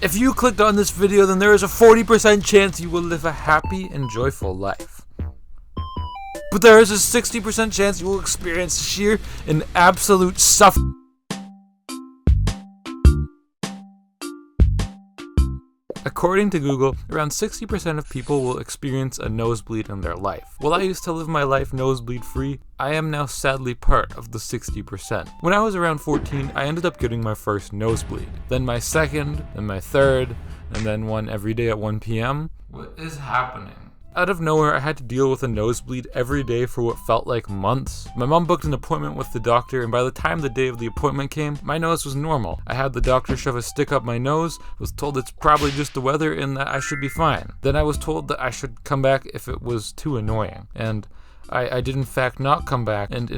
If you clicked on this video, then there is a 40% chance you will live a happy and joyful life. But there is a 60% chance you will experience sheer and absolute suffering. According to Google, around 60% of people will experience a nosebleed in their life. While I used to live my life nosebleed free, I am now sadly part of the 60%. When I was around 14, I ended up getting my first nosebleed, then my second, then my third, and then one every day at 1 p.m. What is happening? Out of nowhere, I had to deal with a nosebleed every day for what felt like months. My mom booked an appointment with the doctor, and by the time the day of the appointment came, my nose was normal. I had the doctor shove a stick up my nose, was told it's probably just the weather and that I should be fine. Then I was told that I should come back if it was too annoying, and I did in fact not come back, and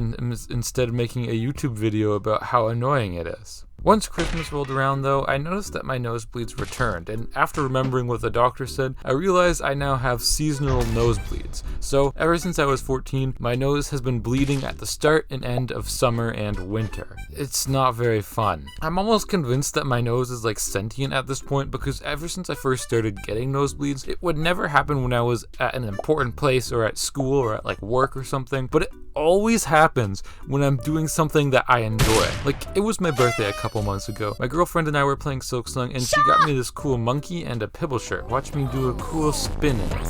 instead making a YouTube video about how annoying it is. Once Christmas rolled around though, I noticed that my nosebleeds returned, and after remembering what the doctor said, I realized I now have seasonal nosebleeds. So ever since I was 14, my nose has been bleeding at the start and end of summer and winter. It's not very fun. I'm almost convinced that my nose is like sentient at this point, because ever since I first started getting nosebleeds, it would never happen when I was at an important place or at school or at like work or something, but it always happens when I'm doing something that I enjoy. Like, it was my birthday a couple months ago. My girlfriend and I were playing Silksong, and she got me this cool monkey and a pibble shirt. Watch me do a cool spin in it.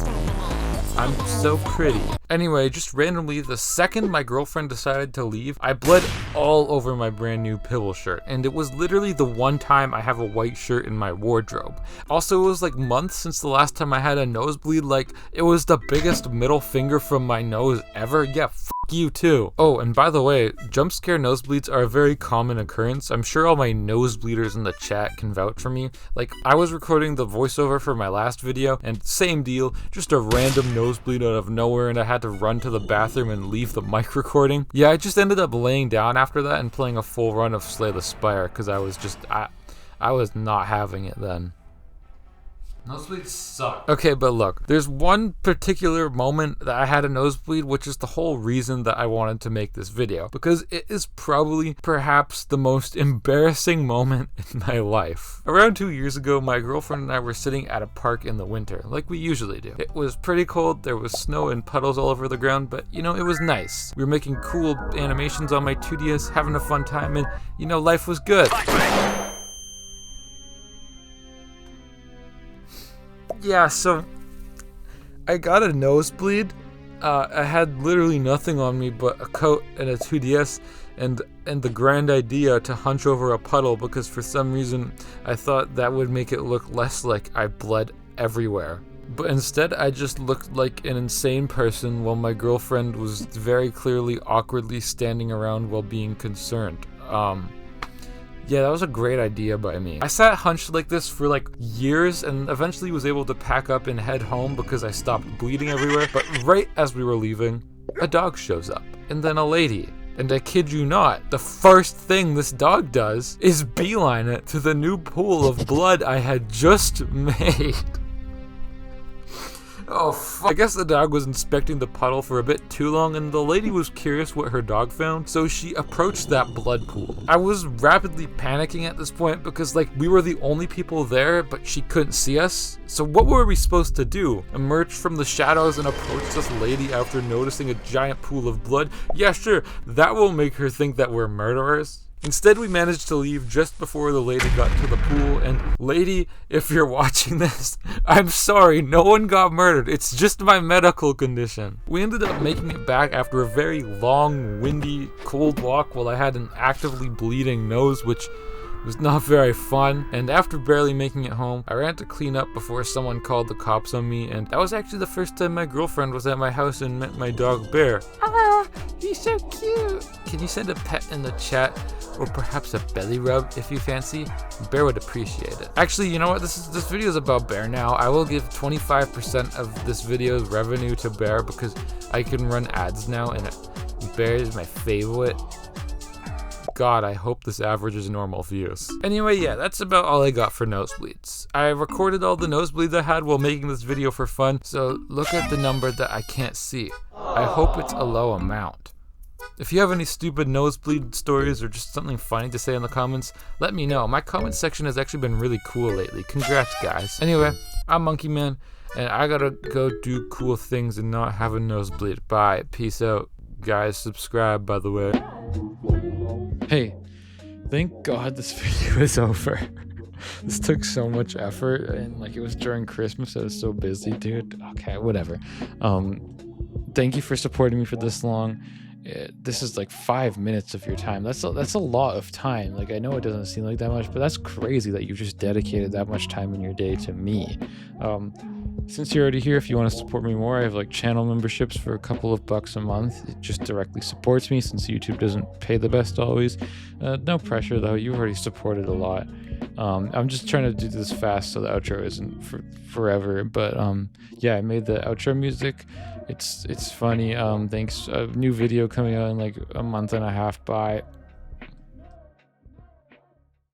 I'm so pretty. Anyway, just randomly, the second my girlfriend decided to leave, I bled all over my brand new pibble shirt, and it was literally the one time I have a white shirt in my wardrobe. Also, it was like months since the last time I had a nosebleed. Like, it was the biggest middle finger from my nose ever. Yeah, you too. Oh, and by the way, jump scare nosebleeds are a very common occurrence. I'm sure all my nosebleeders in the chat can vouch for me. Like, I was recording the voiceover for my last video, and same deal, just a random nosebleed out of nowhere, and I had to run to the bathroom and leave the mic recording. Yeah, I just ended up laying down after that and playing a full run of Slay the Spire, because I was just, I was not having it then. Nosebleeds suck. Okay, but look, there's one particular moment that I had a nosebleed, which is the whole reason that I wanted to make this video, because it is probably, perhaps, the most embarrassing moment in my life. Around 2 years ago, my girlfriend and I were sitting at a park in the winter, like we usually do. It was pretty cold, there was snow and puddles all over the ground, but, you know, it was nice. We were making cool animations on my 2DS, having a fun time, and, you know, life was good. Yeah, so I got a nosebleed. I had literally nothing on me but a coat and a 2DS and the grand idea to hunch over a puddle, because for some reason I thought that would make it look less like I bled everywhere. But instead I just looked like an insane person while my girlfriend was very clearly awkwardly standing around while being concerned. Yeah, that was a great idea by me. I sat hunched like this for like years and eventually was able to pack up and head home because I stopped bleeding everywhere. But right as we were leaving, a dog shows up, and then a lady. And I kid you not, the first thing this dog does is beeline it to the new pool of blood I had just made. Oh, fuck. I guess the dog was inspecting the puddle for a bit too long, and the lady was curious what her dog found, so she approached that blood pool. I was rapidly panicking at this point because, like, we were the only people there, but she couldn't see us. So what were we supposed to do? Emerge from the shadows and approach this lady after noticing a giant pool of blood? Yeah, sure, that will make her think that we're murderers. Instead, we managed to leave just before the lady got to the pool, and lady, if you're watching this, I'm sorry, no one got murdered, it's just my medical condition. We ended up making it back after a very long, windy, cold walk while I had an actively bleeding nose, which was not very fun, and after barely making it home, I ran to clean up before someone called the cops on me, and that was actually the first time my girlfriend was at my house and met my dog Bear. Ah, he's so cute! Can you send a pet in the chat, or perhaps a belly rub if you fancy? Bear would appreciate it. Actually, you know what? This video is about Bear now. I will give 25% of this video's revenue to Bear because I can run ads now, and Bear is my favorite. God, I hope this averages normal views. Anyway, yeah, that's about all I got for nosebleeds. I recorded all the nosebleeds I had while making this video for fun, so look at the number that I can't see. I hope it's a low amount. If you have any stupid nosebleed stories or just something funny to say in the comments, let me know. My comment section has actually been really cool lately. Congrats, guys. Anyway, I'm Monkey Man, and I gotta go do cool things and not have a nosebleed. Bye. Peace out. Guys, subscribe, by the way. Hey, thank God this video is over. This took so much effort, and like it was during Christmas. I was so busy, dude. Okay, whatever. Thank you for supporting me for this long. This is like 5 minutes of your time. That's a lot of time. Like, I know it doesn't seem like that much, but that's crazy that you just dedicated that much time in your day to me. Since you're already here, if you want to support me more, I have like channel memberships for a couple of bucks a month. It just directly supports me since YouTube doesn't pay the best always. No pressure though. You've already supported a lot. I'm just trying to do this fast so the outro isn't forever. But yeah, I made the outro music. It's funny. Thanks. A new video coming out in like a month and a half. Bye.